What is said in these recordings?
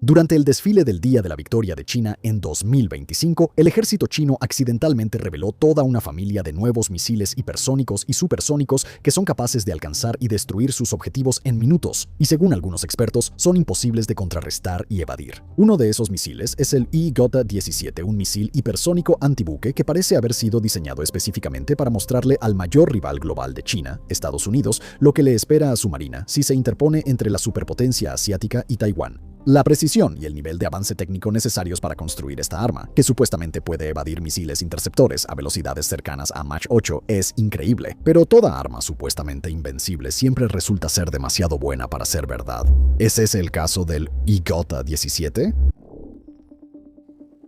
Durante el desfile del Día de la Victoria de China en 2025, el ejército chino accidentalmente reveló toda una familia de nuevos misiles hipersónicos y supersónicos que son capaces de alcanzar y destruir sus objetivos en minutos, y según algunos expertos, son imposibles de contrarrestar y evadir. Uno de esos misiles es el Y-17, un misil hipersónico antibuque que parece haber sido diseñado específicamente para mostrarle al mayor rival global de China, Estados Unidos, lo que le espera a su marina si se interpone entre la superpotencia asiática y Taiwán. La precisión y el nivel de avance técnico necesarios para construir esta arma, que supuestamente puede evadir misiles interceptores a velocidades cercanas a Mach 8, es increíble. Pero toda arma supuestamente invencible siempre resulta ser demasiado buena para ser verdad. ¿Es ese el caso del Y-17?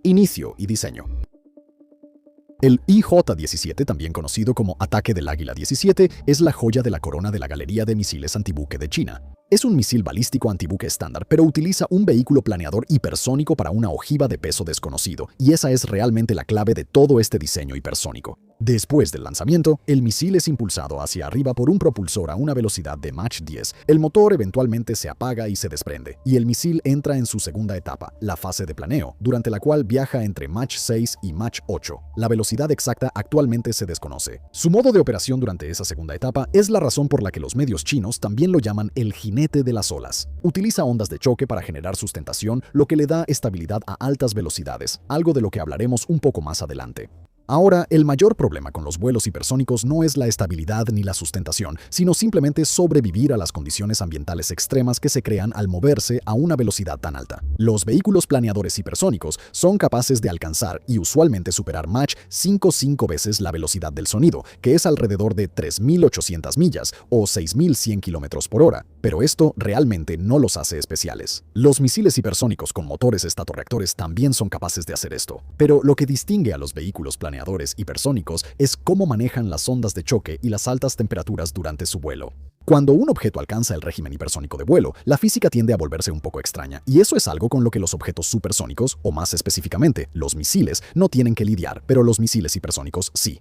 Inicio y diseño. El IJ-17, también conocido como Ataque del Águila 17, es la joya de la corona de la galería de misiles antibuque de China. Es un misil balístico antibuque estándar, pero utiliza un vehículo planeador hipersónico para una ojiva de peso desconocido, y esa es realmente la clave de todo este diseño hipersónico. Después del lanzamiento, el misil es impulsado hacia arriba por un propulsor a una velocidad de Mach 10. El motor eventualmente se apaga y se desprende, y el misil entra en su segunda etapa, la fase de planeo, durante la cual viaja entre Mach 6 y Mach 8. La velocidad exacta actualmente se desconoce. Su modo de operación durante esa segunda etapa es la razón por la que los medios chinos también lo llaman el jinete de las olas. Utiliza ondas de choque para generar sustentación, lo que le da estabilidad a altas velocidades, algo de lo que hablaremos un poco más adelante. Ahora, el mayor problema con los vuelos hipersónicos no es la estabilidad ni la sustentación, sino simplemente sobrevivir a las condiciones ambientales extremas que se crean al moverse a una velocidad tan alta. Los vehículos planeadores hipersónicos son capaces de alcanzar y usualmente superar Mach 5 veces la velocidad del sonido, que es alrededor de 3.800 millas o 6.100 km por hora, pero esto realmente no los hace especiales. Los misiles hipersónicos con motores estatorreactores también son capaces de hacer esto, pero lo que distingue a los vehículos planeadores hipersónicos es cómo manejan las ondas de choque y las altas temperaturas durante su vuelo. Cuando un objeto alcanza el régimen hipersónico de vuelo, la física tiende a volverse un poco extraña, y eso es algo con lo que los objetos supersónicos, o más específicamente, los misiles, no tienen que lidiar, pero los misiles hipersónicos sí.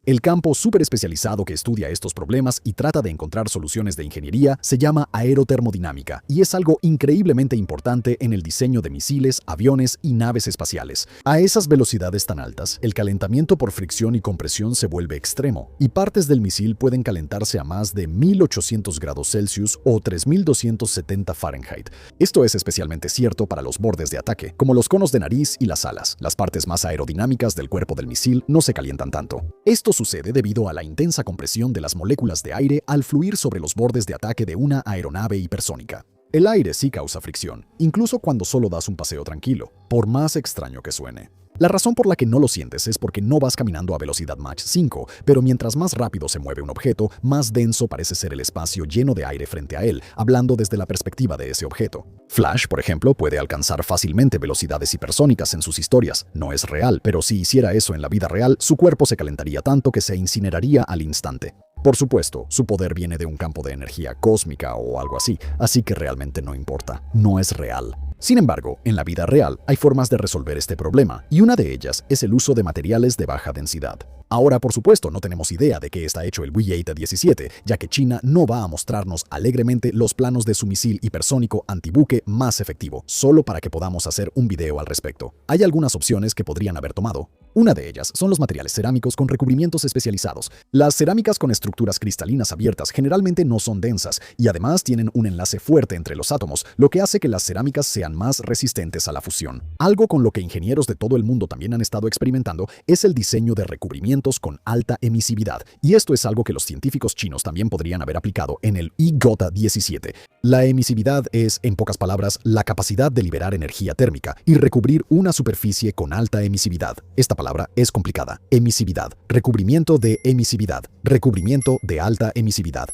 El campo súper especializado que estudia estos problemas y trata de encontrar soluciones de ingeniería se llama aerotermodinámica, y es algo increíblemente importante en el diseño de misiles, aviones y naves espaciales. A esas velocidades tan altas, el calentamiento por fricción y compresión se vuelve extremo, y partes del misil pueden calentarse a más de 1.800 grados Celsius o 3.270 Fahrenheit. Esto es especialmente cierto para los bordes de ataque, como los conos de nariz y las alas. Las partes más aerodinámicas del cuerpo del misil no se calientan tanto. Esto sucede debido a la intensa compresión de las moléculas de aire al fluir sobre los bordes de ataque de una aeronave hipersónica. El aire sí causa fricción, incluso cuando solo das un paseo tranquilo, por más extraño que suene. La razón por la que no lo sientes es porque no vas caminando a velocidad Mach 5, pero mientras más rápido se mueve un objeto, más denso parece ser el espacio lleno de aire frente a él, hablando desde la perspectiva de ese objeto. Flash, por ejemplo, puede alcanzar fácilmente velocidades hipersónicas en sus historias. No es real, pero si hiciera eso en la vida real, su cuerpo se calentaría tanto que se incineraría al instante. Por supuesto, su poder viene de un campo de energía cósmica o algo así que realmente no importa, no es real. Sin embargo, en la vida real hay formas de resolver este problema, y una de ellas es el uso de materiales de baja densidad. Ahora, por supuesto, no tenemos idea de qué está hecho el Y-17, ya que China no va a mostrarnos alegremente los planos de su misil hipersónico antibuque más efectivo, solo para que podamos hacer un video al respecto. Hay algunas opciones que podrían haber tomado. Una de ellas son los materiales cerámicos con recubrimientos especializados. Las cerámicas con estructuras cristalinas abiertas generalmente no son densas y además tienen un enlace fuerte entre los átomos, lo que hace que las cerámicas sean más resistentes a la fusión. Algo con lo que ingenieros de todo el mundo también han estado experimentando es el diseño de recubrimientos con alta emisividad, y esto es algo que los científicos chinos también podrían haber aplicado en el Y-17. La emisividad es, en pocas palabras, la capacidad de liberar energía térmica y recubrir una superficie con alta emisividad. Esta palabra es complicada. Emisividad, recubrimiento de emisividad, recubrimiento de alta emisividad.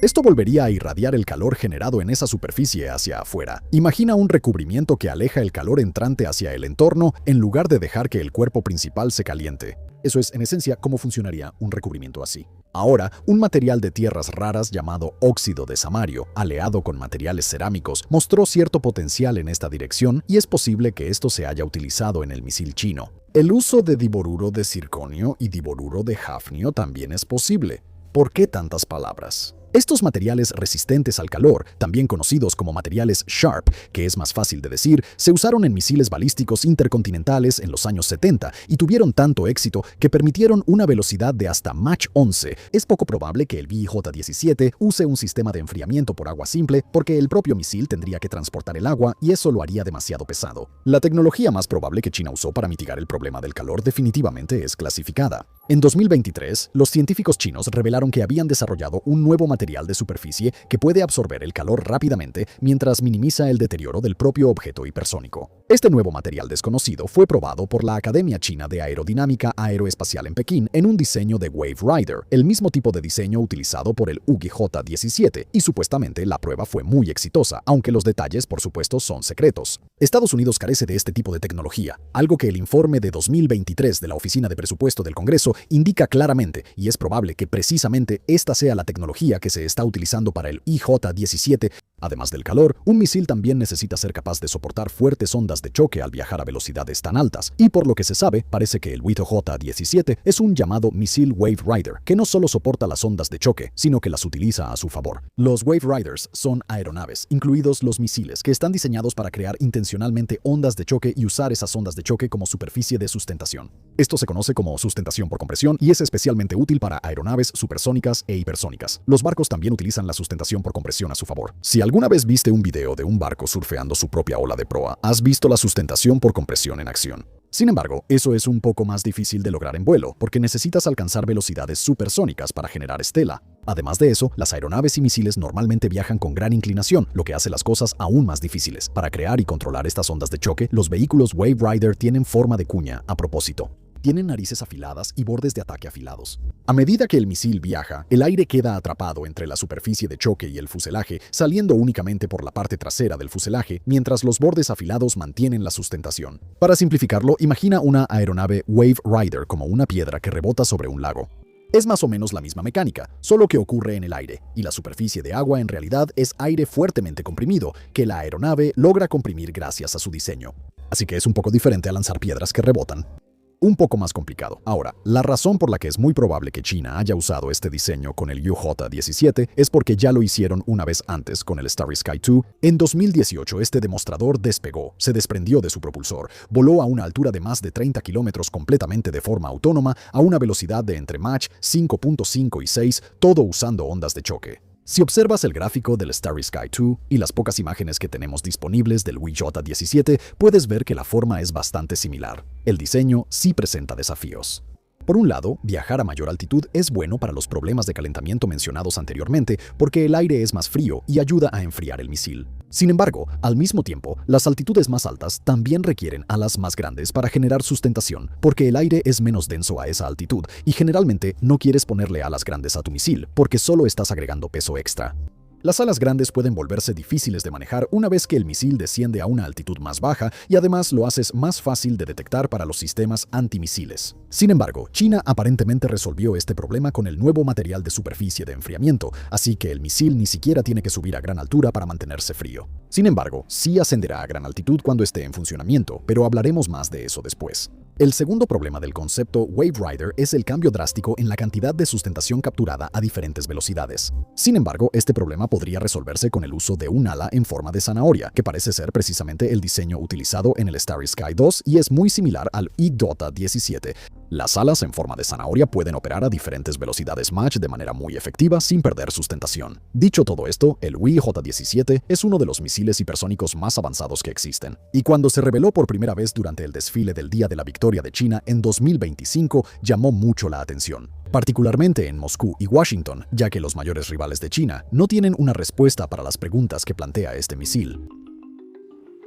Esto volvería a irradiar el calor generado en esa superficie hacia afuera. Imagina un recubrimiento que aleja el calor entrante hacia el entorno en lugar de dejar que el cuerpo principal se caliente. Eso es, en esencia, cómo funcionaría un recubrimiento así. Ahora, un material de tierras raras llamado óxido de samario, aleado con materiales cerámicos, mostró cierto potencial en esta dirección, y es posible que esto se haya utilizado en el misil chino. El uso de diboruro de circonio y diboruro de hafnio también es posible. ¿Por qué tantas palabras? Estos materiales resistentes al calor, también conocidos como materiales SHARP, que es más fácil de decir, se usaron en misiles balísticos intercontinentales en los años 70 y tuvieron tanto éxito que permitieron una velocidad de hasta Mach 11. Es poco probable que el VJ-17 use un sistema de enfriamiento por agua simple porque el propio misil tendría que transportar el agua y eso lo haría demasiado pesado. La tecnología más probable que China usó para mitigar el problema del calor definitivamente es clasificada. En 2023, los científicos chinos revelaron que habían desarrollado un nuevo material de superficie que puede absorber el calor rápidamente mientras minimiza el deterioro del propio objeto hipersónico. Este nuevo material desconocido fue probado por la Academia China de Aerodinámica Aeroespacial en Pekín en un diseño de Wave Rider, el mismo tipo de diseño utilizado por el UJ-17, y supuestamente la prueba fue muy exitosa, aunque los detalles, por supuesto, son secretos. Estados Unidos carece de este tipo de tecnología, algo que el informe de 2023 de la Oficina de Presupuesto del Congreso indica claramente, y es probable que precisamente esta sea la tecnología que se está utilizando para el IJ-17. Además del calor, un misil también necesita ser capaz de soportar fuertes ondas de choque al viajar a velocidades tan altas, y por lo que se sabe, parece que el IJ-17 es un llamado misil Wave Rider, que no solo soporta las ondas de choque, sino que las utiliza a su favor. Los Wave Riders son aeronaves, incluidos los misiles, que están diseñados para crear intencionalmente ondas de choque y usar esas ondas de choque como superficie de sustentación. Esto se conoce como sustentación por compresión y es especialmente útil para aeronaves supersónicas e hipersónicas. Los barcos también utilizan la sustentación por compresión a su favor. Si alguna vez viste un video de un barco surfeando su propia ola de proa, has visto la sustentación por compresión en acción. Sin embargo, eso es un poco más difícil de lograr en vuelo, porque necesitas alcanzar velocidades supersónicas para generar estela. Además de eso, las aeronaves y misiles normalmente viajan con gran inclinación, lo que hace las cosas aún más difíciles. Para crear y controlar estas ondas de choque, los vehículos Wave Rider tienen forma de cuña a propósito. Tienen narices afiladas y bordes de ataque afilados. A medida que el misil viaja, el aire queda atrapado entre la superficie de choque y el fuselaje, saliendo únicamente por la parte trasera del fuselaje, mientras los bordes afilados mantienen la sustentación. Para simplificarlo, imagina una aeronave Wave Rider como una piedra que rebota sobre un lago. Es más o menos la misma mecánica, solo que ocurre en el aire, y la superficie de agua en realidad es aire fuertemente comprimido, que la aeronave logra comprimir gracias a su diseño. Así que es un poco diferente a lanzar piedras que rebotan. Un poco más complicado. Ahora, la razón por la que es muy probable que China haya usado este diseño con el UJ-17 es porque ya lo hicieron una vez antes con el Starry Sky 2. En 2018, este demostrador despegó, se desprendió de su propulsor, voló a una altura de más de 30 kilómetros completamente de forma autónoma a una velocidad de entre Mach 5.5 y 6, todo usando ondas de choque. Si observas el gráfico del Starry Sky 2 y las pocas imágenes que tenemos disponibles del VJ-17, puedes ver que la forma es bastante similar. El diseño sí presenta desafíos. Por un lado, viajar a mayor altitud es bueno para los problemas de calentamiento mencionados anteriormente porque el aire es más frío y ayuda a enfriar el misil. Sin embargo, al mismo tiempo, las altitudes más altas también requieren alas más grandes para generar sustentación porque el aire es menos denso a esa altitud y generalmente no quieres ponerle alas grandes a tu misil porque solo estás agregando peso extra. Las alas grandes pueden volverse difíciles de manejar una vez que el misil desciende a una altitud más baja y además lo haces más fácil de detectar para los sistemas antimisiles. Sin embargo, China aparentemente resolvió este problema con el nuevo material de superficie de enfriamiento, así que el misil ni siquiera tiene que subir a gran altura para mantenerse frío. Sin embargo, sí ascenderá a gran altitud cuando esté en funcionamiento, pero hablaremos más de eso después. El segundo problema del concepto Wave Rider es el cambio drástico en la cantidad de sustentación capturada a diferentes velocidades. Sin embargo, este problema podría resolverse con el uso de un ala en forma de zanahoria, que parece ser precisamente el diseño utilizado en el Starry Sky 2 y es muy similar al IJ-17. Las alas en forma de zanahoria pueden operar a diferentes velocidades Mach de manera muy efectiva sin perder sustentación. Dicho todo esto, el VJ-17 es uno de los misiles hipersónicos más avanzados que existen. Y cuando se reveló por primera vez durante el desfile del Día de la Victoria de China en 2025, llamó mucho la atención. Particularmente en Moscú y Washington, ya que los mayores rivales de China no tienen una respuesta para las preguntas que plantea este misil.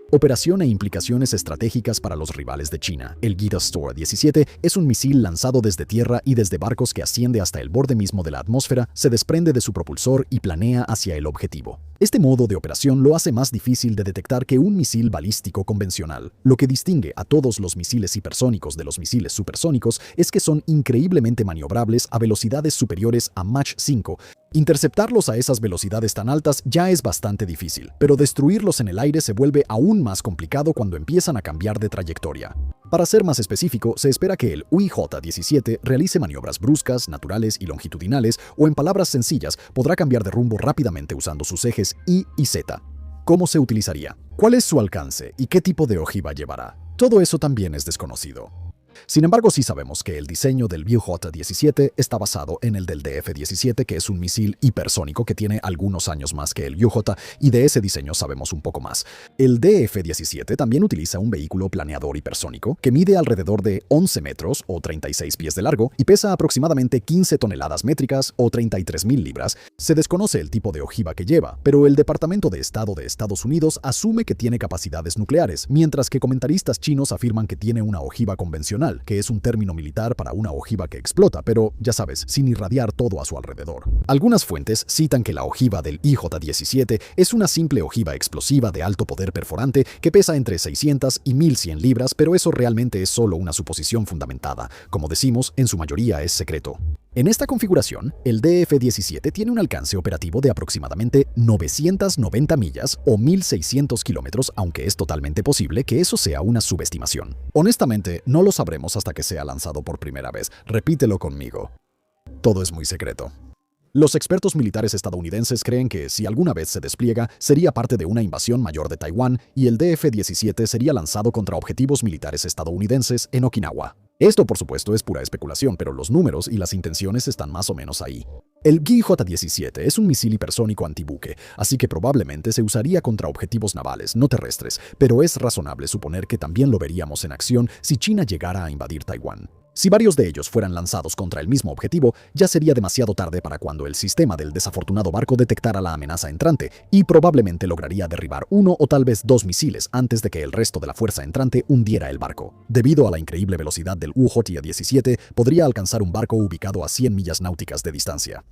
Operación e implicaciones estratégicas para los rivales de China. El GITA-STOR-17 es un misil lanzado desde tierra y desde barcos que asciende hasta el borde mismo de la atmósfera, se desprende de su propulsor y planea hacia el objetivo. Este modo de operación lo hace más difícil de detectar que un misil balístico convencional. Lo que distingue a todos los misiles hipersónicos de los misiles supersónicos es que son increíblemente maniobrables a velocidades superiores a Mach 5. Interceptarlos a esas velocidades tan altas ya es bastante difícil, pero destruirlos en el aire se vuelve aún más complicado cuando empiezan a cambiar de trayectoria. Para ser más específico, se espera que el UIJ-17 realice maniobras bruscas, naturales y longitudinales, o en palabras sencillas, podrá cambiar de rumbo rápidamente usando sus ejes Y y Z. ¿Cómo se utilizaría? ¿Cuál es su alcance y qué tipo de ojiva llevará? Todo eso también es desconocido. Sin embargo, sí sabemos que el diseño del UJ-17 está basado en el del DF-17, que es un misil hipersónico que tiene algunos años más que el UJ, y de ese diseño sabemos un poco más. El DF-17 también utiliza un vehículo planeador hipersónico que mide alrededor de 11 metros o 36 pies de largo y pesa aproximadamente 15 toneladas métricas o 33.000 libras. Se desconoce el tipo de ojiva que lleva, pero el Departamento de Estado de Estados Unidos asume que tiene capacidades nucleares, mientras que comentaristas chinos afirman que tiene una ojiva convencional, que es un término militar para una ojiva que explota, pero, ya sabes, sin irradiar todo a su alrededor. Algunas fuentes citan que la ojiva del IJ-17 es una simple ojiva explosiva de alto poder perforante que pesa entre 600 y 1.100 libras, pero eso realmente es solo una suposición fundamentada. Como decimos, en su mayoría es secreto. En esta configuración, el DF-17 tiene un alcance operativo de aproximadamente 990 millas o 1.600 kilómetros, aunque es totalmente posible que eso sea una subestimación. Honestamente, no lo sabremos hasta que sea lanzado por primera vez. Repítelo conmigo. Todo es muy secreto. Los expertos militares estadounidenses creen que si alguna vez se despliega, sería parte de una invasión mayor de Taiwán y el DF-17 sería lanzado contra objetivos militares estadounidenses en Okinawa. Esto, por supuesto, es pura especulación, pero los números y las intenciones están más o menos ahí. El GJ-17 es un misil hipersónico antibuque, así que probablemente se usaría contra objetivos navales, no terrestres, pero es razonable suponer que también lo veríamos en acción si China llegara a invadir Taiwán. Si varios de ellos fueran lanzados contra el mismo objetivo, ya sería demasiado tarde para cuando el sistema del desafortunado barco detectara la amenaza entrante y probablemente lograría derribar uno o tal vez dos misiles antes de que el resto de la fuerza entrante hundiera el barco. Debido a la increíble velocidad del UJ-17, podría alcanzar un barco ubicado a 100 millas náuticas de distancia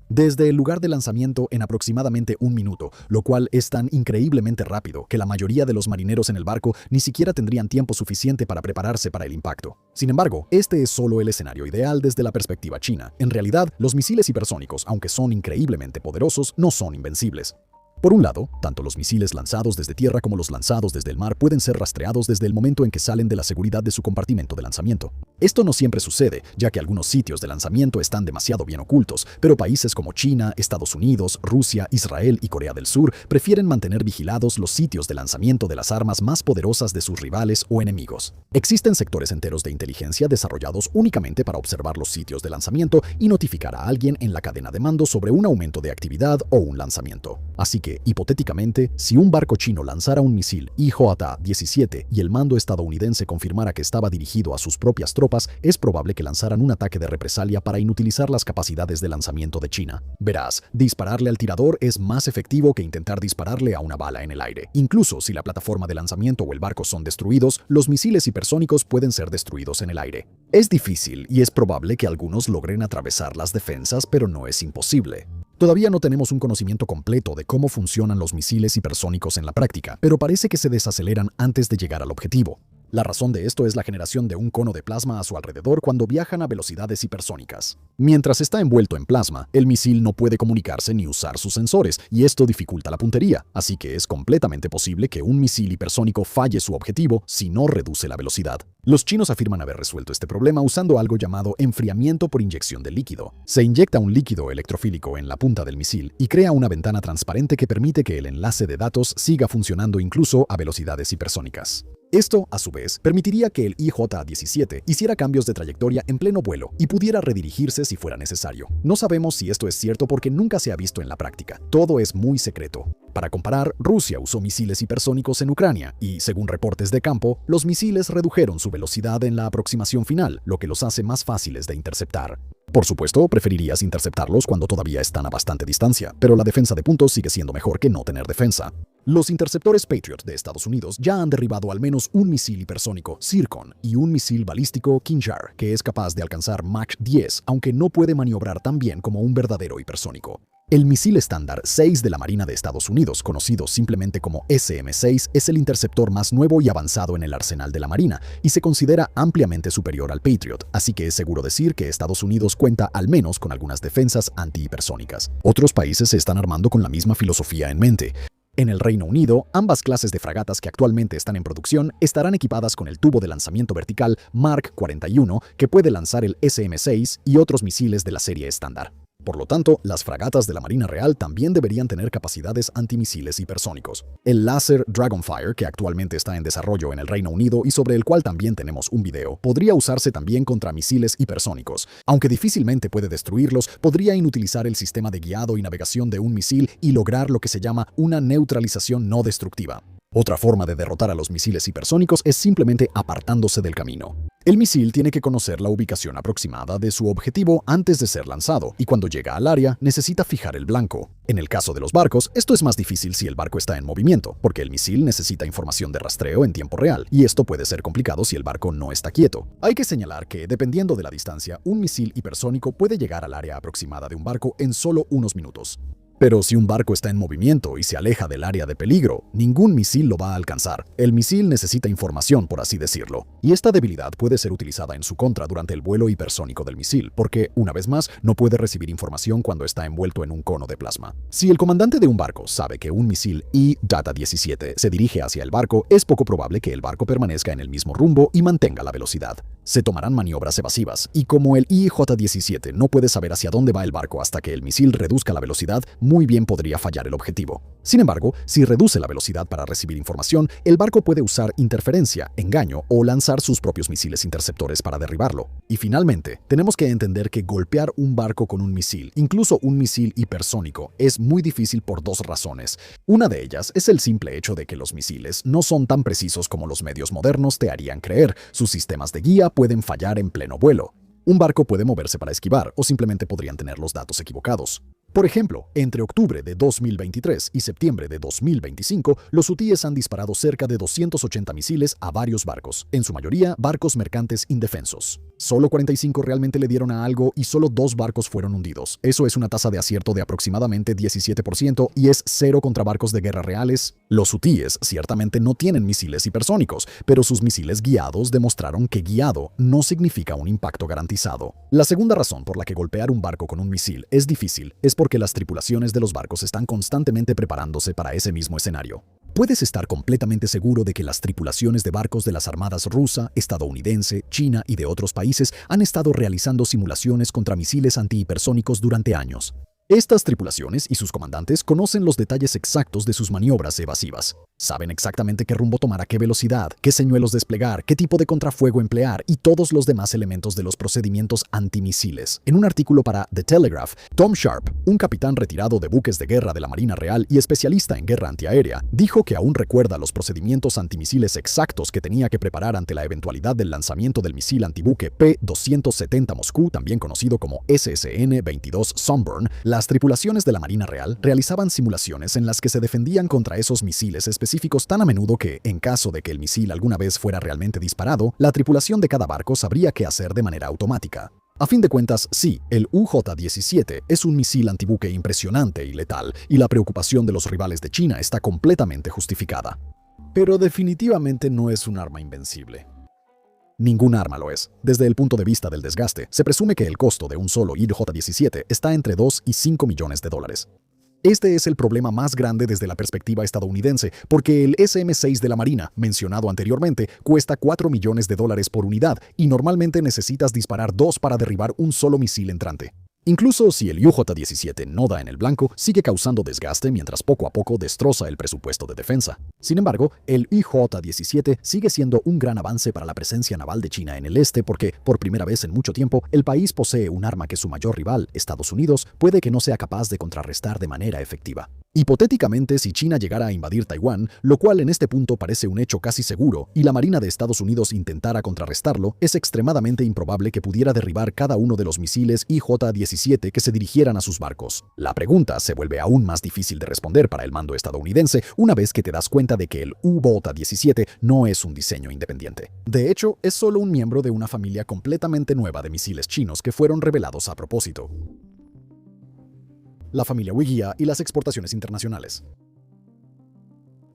desde el lugar de lanzamiento en aproximadamente un minuto, lo cual es tan increíblemente rápido que la mayoría de los marineros en el barco ni siquiera tendrían tiempo suficiente para prepararse para el impacto. Sin embargo, este es solo el escenario ideal desde la perspectiva china. En realidad, los misiles hipersónicos, aunque son increíblemente poderosos, no son invencibles. Por un lado, tanto los misiles lanzados desde tierra como los lanzados desde el mar pueden ser rastreados desde el momento en que salen de la seguridad de su compartimento de lanzamiento. Esto no siempre sucede, ya que algunos sitios de lanzamiento están demasiado bien ocultos, pero países como China, Estados Unidos, Rusia, Israel y Corea del Sur prefieren mantener vigilados los sitios de lanzamiento de las armas más poderosas de sus rivales o enemigos. Existen sectores enteros de inteligencia desarrollados únicamente para observar los sitios de lanzamiento y notificar a alguien en la cadena de mando sobre un aumento de actividad o un lanzamiento. Así que, hipotéticamente, si un barco chino lanzara un misil IJ-17 y el mando estadounidense confirmara que estaba dirigido a sus propias tropas, es probable que lanzaran un ataque de represalia para inutilizar las capacidades de lanzamiento de China. Verás, dispararle al tirador es más efectivo que intentar dispararle a una bala en el aire. Incluso si la plataforma de lanzamiento o el barco son destruidos, los misiles hipersónicos pueden ser destruidos en el aire. Es difícil y es probable que algunos logren atravesar las defensas, pero no es imposible. Todavía no tenemos un conocimiento completo de cómo funcionan los misiles hipersónicos en la práctica, pero parece que se desaceleran antes de llegar al objetivo. La razón de esto es la generación de un cono de plasma a su alrededor cuando viajan a velocidades hipersónicas. Mientras está envuelto en plasma, el misil no puede comunicarse ni usar sus sensores, y esto dificulta la puntería, así que es completamente posible que un misil hipersónico falle su objetivo si no reduce la velocidad. Los chinos afirman haber resuelto este problema usando algo llamado enfriamiento por inyección de líquido. Se inyecta un líquido electrofílico en la punta del misil y crea una ventana transparente que permite que el enlace de datos siga funcionando incluso a velocidades hipersónicas. Esto, a su vez, permitiría que el IJ-17 hiciera cambios de trayectoria en pleno vuelo y pudiera redirigirse si fuera necesario. No sabemos si esto es cierto porque nunca se ha visto en la práctica. Todo es muy secreto. Para comparar, Rusia usó misiles hipersónicos en Ucrania y, según reportes de campo, los misiles redujeron su velocidad en la aproximación final, lo que los hace más fáciles de interceptar. Por supuesto, preferirías interceptarlos cuando todavía están a bastante distancia, pero la defensa de puntos sigue siendo mejor que no tener defensa. Los interceptores Patriot de Estados Unidos ya han derribado al menos un misil hipersónico Zircon y un misil balístico Kinjar, que es capaz de alcanzar Mach 10, aunque no puede maniobrar tan bien como un verdadero hipersónico. El misil estándar 6 de la Marina de Estados Unidos, conocido simplemente como SM-6, es el interceptor más nuevo y avanzado en el arsenal de la Marina y se considera ampliamente superior al Patriot, así que es seguro decir que Estados Unidos cuenta al menos con algunas defensas antihipersónicas. Otros países se están armando con la misma filosofía en mente. En el Reino Unido, ambas clases de fragatas que actualmente están en producción estarán equipadas con el tubo de lanzamiento vertical Mark 41 que puede lanzar el SM-6 y otros misiles de la serie estándar. Por lo tanto, las fragatas de la Marina Real también deberían tener capacidades antimisiles hipersónicos. El láser Dragonfire, que actualmente está en desarrollo en el Reino Unido y sobre el cual también tenemos un video, podría usarse también contra misiles hipersónicos. Aunque difícilmente puede destruirlos, podría inutilizar el sistema de guiado y navegación de un misil y lograr lo que se llama una neutralización no destructiva. Otra forma de derrotar a los misiles hipersónicos es simplemente apartándose del camino. El misil tiene que conocer la ubicación aproximada de su objetivo antes de ser lanzado, y cuando llega al área, necesita fijar el blanco. En el caso de los barcos, esto es más difícil si el barco está en movimiento, porque el misil necesita información de rastreo en tiempo real, y esto puede ser complicado si el barco no está quieto. Hay que señalar que, dependiendo de la distancia, un misil hipersónico puede llegar al área aproximada de un barco en solo unos minutos. Pero si un barco está en movimiento y se aleja del área de peligro, ningún misil lo va a alcanzar. El misil necesita información, por así decirlo. Y esta debilidad puede ser utilizada en su contra durante el vuelo hipersónico del misil, porque, una vez más, no puede recibir información cuando está envuelto en un cono de plasma. Si el comandante de un barco sabe que un misil I-17 se dirige hacia el barco, es poco probable que el barco permanezca en el mismo rumbo y mantenga la velocidad. Se tomarán maniobras evasivas, y como el IJ-17 no puede saber hacia dónde va el barco hasta que el misil reduzca la velocidad, muy bien podría fallar el objetivo. Sin embargo, si reduce la velocidad para recibir información, el barco puede usar interferencia, engaño o lanzar sus propios misiles interceptores para derribarlo. Y finalmente, tenemos que entender que golpear un barco con un misil, incluso un misil hipersónico, es muy difícil por dos razones. Una de ellas es el simple hecho de que los misiles no son tan precisos como los medios modernos te harían creer. Sus sistemas de guía pueden fallar en pleno vuelo. Un barco puede moverse para esquivar o simplemente podrían tener los datos equivocados. Por ejemplo, entre octubre de 2023 y septiembre de 2025, los hutíes han disparado cerca de 280 misiles a varios barcos, en su mayoría barcos mercantes indefensos. Solo 45 realmente le dieron a algo y solo 2 barcos fueron hundidos. Eso es una tasa de acierto de aproximadamente 17% y es cero contra barcos de guerra reales. Los hutíes ciertamente no tienen misiles hipersónicos, pero sus misiles guiados demostraron que guiado no significa un impacto garantizado. La segunda razón por la que golpear un barco con un misil es difícil es porque las tripulaciones de los barcos están constantemente preparándose para ese mismo escenario. Puedes estar completamente seguro de que las tripulaciones de barcos de las armadas rusa, estadounidense, china y de otros países han estado realizando simulaciones contra misiles antihipersónicos durante años. Estas tripulaciones y sus comandantes conocen los detalles exactos de sus maniobras evasivas. Saben exactamente qué rumbo tomar a qué velocidad, qué señuelos desplegar, qué tipo de contrafuego emplear y todos los demás elementos de los procedimientos antimisiles. En un artículo para The Telegraph, Tom Sharp, un capitán retirado de buques de guerra de la Marina Real y especialista en guerra antiaérea, dijo que aún recuerda los procedimientos antimisiles exactos que tenía que preparar ante la eventualidad del lanzamiento del misil antibuque P-270 Moscú, también conocido como SSN-22 Sunburn. Las tripulaciones de la Marina Real realizaban simulaciones en las que se defendían contra esos misiles específicos tan a menudo que, en caso de que el misil alguna vez fuera realmente disparado, la tripulación de cada barco sabría qué hacer de manera automática. A fin de cuentas, sí, el UJ-17 es un misil antibuque impresionante y letal, y la preocupación de los rivales de China está completamente justificada. Pero definitivamente no es un arma invencible. Ningún arma lo es. Desde el punto de vista del desgaste, se presume que el costo de un solo IJ-17 está entre 2 y 5 millones de dólares. Este es el problema más grande desde la perspectiva estadounidense, porque el SM-6 de la Marina, mencionado anteriormente, cuesta 4 millones de dólares por unidad y normalmente necesitas disparar 2 para derribar un solo misil entrante. Incluso si el UJ-17 no da en el blanco, sigue causando desgaste mientras poco a poco destroza el presupuesto de defensa. Sin embargo, el IJ-17 sigue siendo un gran avance para la presencia naval de China en el este porque, por primera vez en mucho tiempo, el país posee un arma que su mayor rival, Estados Unidos, puede que no sea capaz de contrarrestar de manera efectiva. Hipotéticamente, si China llegara a invadir Taiwán, lo cual en este punto parece un hecho casi seguro, y la Marina de Estados Unidos intentara contrarrestarlo, es extremadamente improbable que pudiera derribar cada uno de los misiles IJ-17 que se dirigieran a sus barcos. La pregunta se vuelve aún más difícil de responder para el mando estadounidense una vez que te das cuenta de que el U-17 no es un diseño independiente. De hecho, es solo un miembro de una familia completamente nueva de misiles chinos que fueron revelados a propósito. La familia Wigia y las exportaciones internacionales.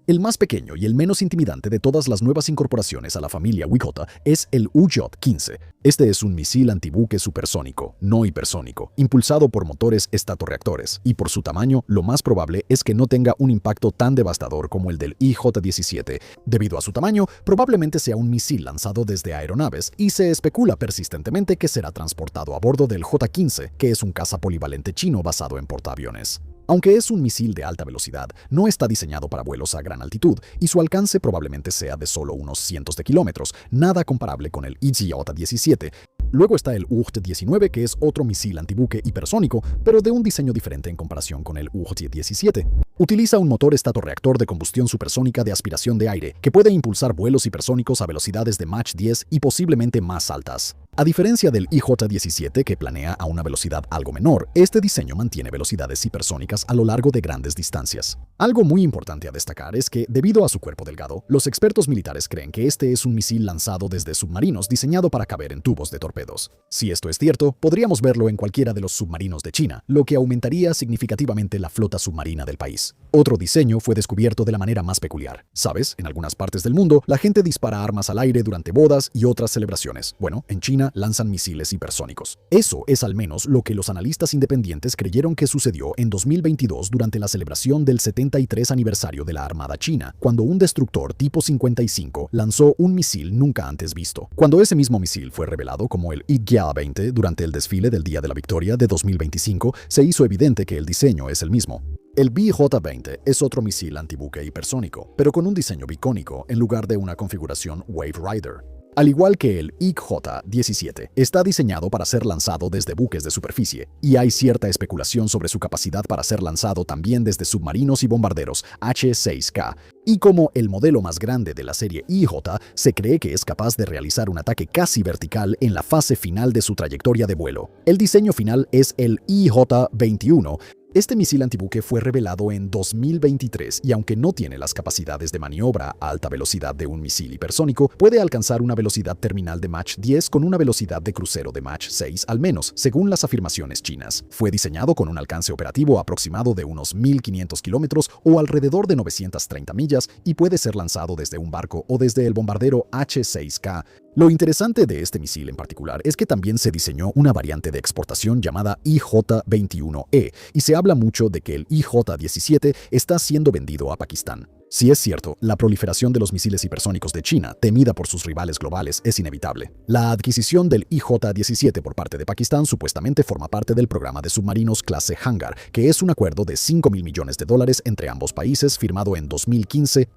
El más pequeño y el menos intimidante de todas las nuevas incorporaciones a la familia Wikota es el UJ-15. Este es un misil antibuque supersónico, no hipersónico, impulsado por motores estatorreactores, y por su tamaño, lo más probable es que no tenga un impacto tan devastador como el del IJ-17. Debido a su tamaño, probablemente sea un misil lanzado desde aeronaves, y se especula persistentemente que será transportado a bordo del J-15, que es un caza polivalente chino basado en portaaviones. Aunque es un misil de alta velocidad, no está diseñado para vuelos a gran altitud y su alcance probablemente sea de solo unos cientos de kilómetros, nada comparable con el IJ-17. Luego está el UJ-19, que es otro misil antibuque hipersónico, pero de un diseño diferente en comparación con el UJ-17. Utiliza un motor estatorreactor de combustión supersónica de aspiración de aire que puede impulsar vuelos hipersónicos a velocidades de Mach 10 y posiblemente más altas. A diferencia del IJ-17, que planea a una velocidad algo menor, este diseño mantiene velocidades hipersónicas a lo largo de grandes distancias. Algo muy importante a destacar es que, debido a su cuerpo delgado, los expertos militares creen que este es un misil lanzado desde submarinos diseñado para caber en tubos de torpedos. Si esto es cierto, podríamos verlo en cualquiera de los submarinos de China, lo que aumentaría significativamente la flota submarina del país. Otro diseño fue descubierto de la manera más peculiar. ¿Sabes? En algunas partes del mundo, la gente dispara armas al aire durante bodas y otras celebraciones. Bueno, en China lanzan misiles hipersónicos. Eso es al menos lo que los analistas independientes creyeron que sucedió en 2022 durante la celebración del 73 aniversario de la Armada China, cuando un destructor tipo 55 lanzó un misil nunca antes visto. Cuando ese mismo misil fue revelado como el IGA-20 durante el desfile del Día de la Victoria de 2025, se hizo evidente que el diseño es el mismo. El BJ-20 es otro misil antibuque hipersónico, pero con un diseño bicónico en lugar de una configuración Wave Rider. Al igual que el IJ-17, está diseñado para ser lanzado desde buques de superficie, y hay cierta especulación sobre su capacidad para ser lanzado también desde submarinos y bombarderos H-6K. Y como el modelo más grande de la serie IJ, se cree que es capaz de realizar un ataque casi vertical en la fase final de su trayectoria de vuelo. El diseño final es el IJ-21. Este misil antibuque fue revelado en 2023 y aunque no tiene las capacidades de maniobra a alta velocidad de un misil hipersónico, puede alcanzar una velocidad terminal de Mach 10 con una velocidad de crucero de Mach 6 al menos, según las afirmaciones chinas. Fue diseñado con un alcance operativo aproximado de unos 1.500 kilómetros o alrededor de 930 millas y puede ser lanzado desde un barco o desde el bombardero H-6K. Lo interesante de este misil en particular es que también se diseñó una variante de exportación llamada IJ-21E y se habla mucho de que el IJ-17 está siendo vendido a Pakistán. Si es cierto, la proliferación de los misiles hipersónicos de China, temida por sus rivales globales, es inevitable. La adquisición del IJ-17 por parte de Pakistán supuestamente forma parte del programa de submarinos clase Hangar, que es un acuerdo de $5.000 millones entre ambos países firmado en 2015.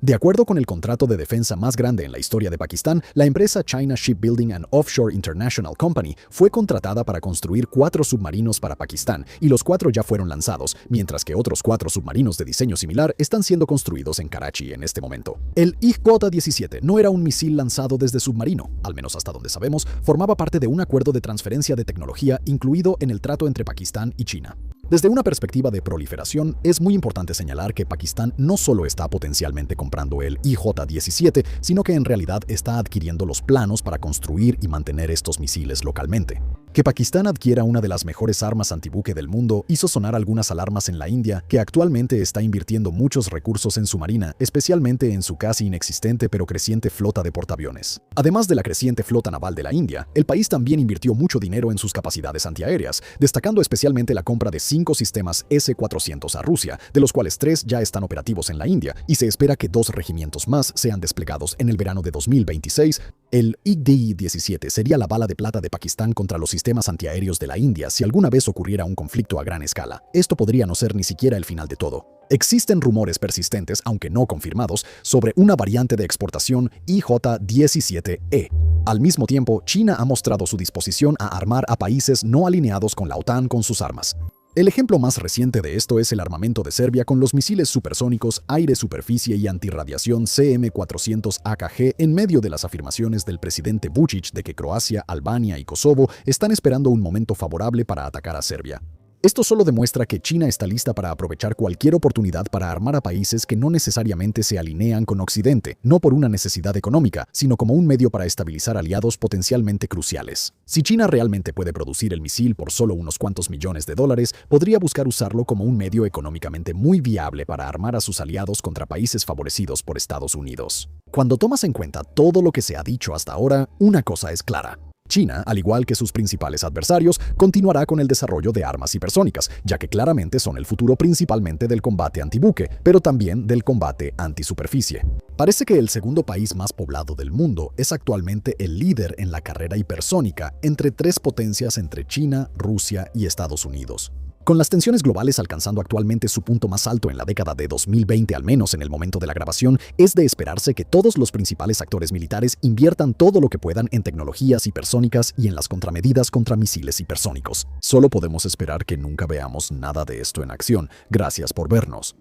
De acuerdo con el contrato de defensa más grande en la historia de Pakistán, la empresa China Shipbuilding and Offshore International Company fue contratada para construir 4 submarinos para Pakistán, y los 4 ya fueron lanzados, mientras que otros 4 submarinos de diseño similar están siendo construidos en Karachi en este momento. El IJ-17 no era un misil lanzado desde submarino, al menos hasta donde sabemos, formaba parte de un acuerdo de transferencia de tecnología incluido en el trato entre Pakistán y China. Desde una perspectiva de proliferación, es muy importante señalar que Pakistán no solo está potencialmente comprando el IJ-17, sino que en realidad está adquiriendo los planos para construir y mantener estos misiles localmente. Que Pakistán adquiera una de las mejores armas antibuque del mundo hizo sonar algunas alarmas en la India, que actualmente está invirtiendo muchos recursos en su marina, especialmente en su casi inexistente pero creciente flota de portaaviones. Además de la creciente flota naval de la India, el país también invirtió mucho dinero en sus capacidades antiaéreas, destacando especialmente la compra de 5 sistemas S-400 a Rusia, de los cuales 3 ya están operativos en la India, y se espera que 2 regimientos más sean desplegados en el verano de 2026. El IJ-17 sería la bala de plata de Pakistán contra los sistemas antiaéreos de la India si alguna vez ocurriera un conflicto a gran escala. Esto podría no ser ni siquiera el final de todo. Existen rumores persistentes, aunque no confirmados, sobre una variante de exportación IJ-17E. Al mismo tiempo, China ha mostrado su disposición a armar a países no alineados con la OTAN con sus armas. El ejemplo más reciente de esto es el armamento de Serbia con los misiles supersónicos, aire-superficie y antirradiación CM-400 AKG en medio de las afirmaciones del presidente Vučić de que Croacia, Albania y Kosovo están esperando un momento favorable para atacar a Serbia. Esto solo demuestra que China está lista para aprovechar cualquier oportunidad para armar a países que no necesariamente se alinean con Occidente, no por una necesidad económica, sino como un medio para estabilizar aliados potencialmente cruciales. Si China realmente puede producir el misil por solo unos cuantos millones de dólares, podría buscar usarlo como un medio económicamente muy viable para armar a sus aliados contra países favorecidos por Estados Unidos. Cuando tomas en cuenta todo lo que se ha dicho hasta ahora, una cosa es clara. China, al igual que sus principales adversarios, continuará con el desarrollo de armas hipersónicas, ya que claramente son el futuro principalmente del combate antibuque, pero también del combate antisuperficie. Parece que el segundo país más poblado del mundo es actualmente el líder en la carrera hipersónica entre tres potencias entre China, Rusia y Estados Unidos. Con las tensiones globales alcanzando actualmente su punto más alto en la década de 2020, al menos en el momento de la grabación, es de esperarse que todos los principales actores militares inviertan todo lo que puedan en tecnologías hipersónicas y en las contramedidas contra misiles hipersónicos. Solo podemos esperar que nunca veamos nada de esto en acción. Gracias por vernos.